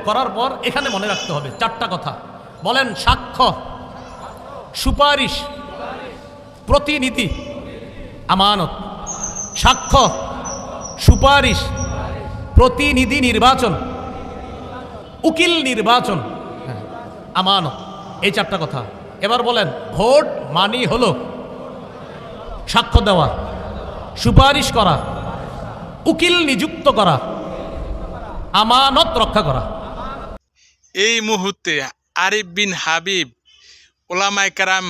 করার পর এখানে মনে রাখতে হবে চারটা কথা। বলেন, সাক্ষ্য, সুপারিশ, প্রতিনিধি, আমানত। সাক্ষ্য, সুপারিশ, প্রতিনিধি নির্বাচন, উকিল নির্বাচন, আমানত, এই চারটা কথা। এবার বলেন, ভোট মানি হলো সাক্ষ্য দেওয়া, সুপারিশ করা, উকিল নিযুক্ত করা, আমানত রক্ষা করা। এই মুহূর্তে আরিফ বিন হাবিব ওলামায়ে কেরাম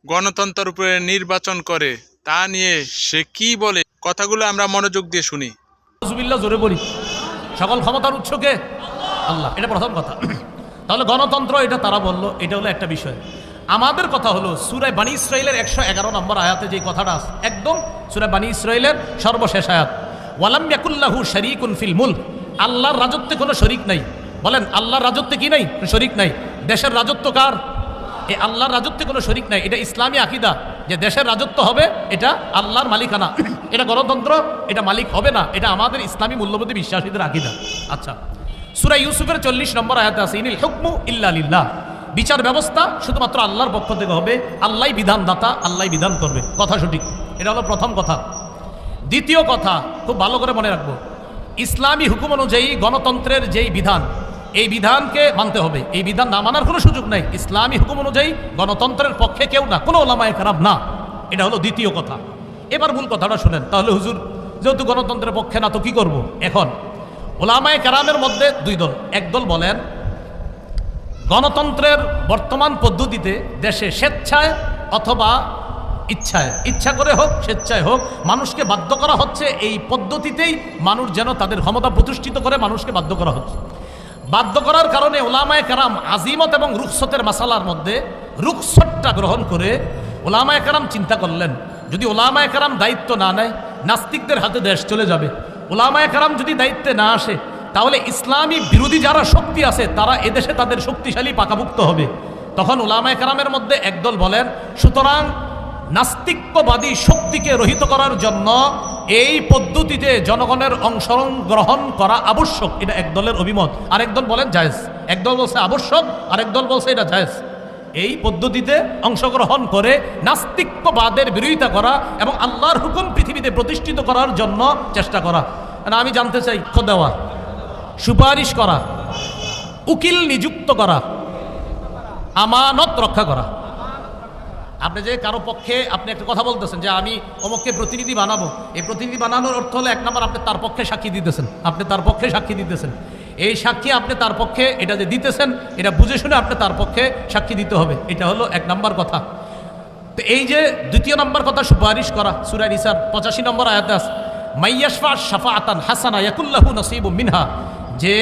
গণতন্ত্রের উপরে নির্বাচন করে, তা নিয়ে সে কি বলে, কথাগুলো আমরা মনোযোগ দিয়ে শুনি। আউযুবিল্লাহ, জোরে বলি। সকল ক্ষমতার উৎস কে? আল্লাহ। এটা প্রথম কথা। তাহলে গণতন্ত্র এটা তারা বলল, এটা হলো একটা বিষয়। আমাদের কথা হলো সূরা বানী ইসরাঈলের 111 নম্বর আয়াতে যে কথাটা আছে, একদম সূরা বানী ইসরাঈলের সর্বশেষ আয়াত, ওয়ালাম ইয়াকুল্লাহু শারীকুন ফিল মুলক। আল্লাহর রাজত্বে কোনো শরীক নাই। বলেন, আল্লাহর রাজত্বে কি নাই? শরীক নাই। দেশের রাজত্ব কার? এই আল্লাহর রাজত্বে কোনো শরীক নাই। এটা ইসলামী আকীদা যে দেশের রাজত্ব হবে এটা আল্লাহর মালিকানা, এটা গণতন্ত্র, এটা মালিক হবে না। এটা আমাদের ইসলামী মূল্যবোধে বিশ্বাসীদের আকীদা। আচ্ছা, সূরা ইউসুফের 40 নম্বর আয়াতে আছে, ইনিল হুকমু ইল্লা লিল্লাহ। বিচার ব্যবস্থা শুধুমাত্র আল্লাহর পক্ষ থেকে হবে, আল্লাহই বিধানদাতা, আল্লাহই বিধান করবে। কথা সঠিক। এটা হলো প্রথম কথা। দ্বিতীয় কথা, খুব ভালো করে মনে রাখবো, ইসলামী হুকুম অনুযায়ী গণতন্ত্রের যেই বিধান, এই বিধানকে মানতে হবে। এই বিধান না মানার কোনো সুযোগ নাই। ইসলামী হুকুম অনুযায়ী গণতন্ত্রের পক্ষে কেউ না, কোনো ওলামায়ে কেরাম না। এটা হলো দ্বিতীয় কথা। এবার মূল কথাটা শুনেন। তাহলে হুজুর, যেহেতু গণতন্ত্রের পক্ষে না, তো কি করব? এখন ওলামায়ে কেরামের মধ্যে দুই দল। একদল বলেন গণতন্ত্রের বর্তমান পদ্ধতিতে দেশে স্বেচ্ছায় অথবা ইচ্ছায়, ইচ্ছা করে হোক স্বেচ্ছায় হোক, মানুষকে বাধ্য করা হচ্ছে। এই পদ্ধতিতেই মানুষ যেন তাদের ক্ষমতা প্রতিষ্ঠিত করে, মানুষকে বাধ্য করা হচ্ছে। বাধ্য করার কারণে ওলামায়ে কেরাম আজিমত এবং রুখসতের মাসালার মধ্যে রুখসতটা গ্রহণ করে ওলামায়ে কেরাম চিন্তা করলেন, যদি ওলামায়ে কেরাম দায়িত্ব না নেয়, নাস্তিকদের হাতে দেশ চলে যাবে। ওলামায়ে কেরাম যদি দায়িত্বে না আসে, তাহলে ইসলামী বিরোধী যারা শক্তি আছে তারা এদেশে তাদের শক্তিশালী পাকাভুক্ত হবে। তখন ওলামায়ে কেরামের মধ্যে একদল বলেন, সুতরাং নাস্তিক্যবাদী শক্তিকে রহিত করার জন্য এই পদ্ধতিতে জনগণের অংশগ্রহণ করা আবশ্যক। এটা একদলের অভিমত। আরেকদল বলেন জায়েজ। একদল বলছে আবশ্যক, আরেকদল বলছে এটা জায়েজ। এই পদ্ধতিতে অংশগ্রহণ করে নাস্তিক্যবাদের বিরোধিতা করা এবং আল্লাহর হুকুম পৃথিবীতে প্রতিষ্ঠিত করার জন্য চেষ্টা করা। আমি জানতে চাই, দেওয়া, সুপারিশ করা, উকিল নিযুক্ত করা, আমানত রক্ষা করা। আপনি যে কারো পক্ষে আপনি একটা কথা বলতেছেন যে আমি অমুককে প্রতিনিধি বানাবো, এই প্রতিনিধি বানানোর অর্থ হলো এক নম্বর আপনি তার পক্ষে সাক্ষী দিতেছেন। আপনি তার পক্ষে সাক্ষী দিতেছেন। এই সাক্ষী আপনি তার পক্ষে এটা যে দিতেছেন, এটা বুঝে শুনে আপনি তার পক্ষে সাক্ষী দিতে হবে। এটা হলো এক নম্বর কথা। তো এই যে দ্বিতীয় নম্বর কথা, সুপারিশ করা, সূরা নিসার 85 নম্বর আয়াতে আছে, মাইয়াশফা শাফাআতান হাসানা ইয়াকুল্লাহু নসীবুম মিনহা। যে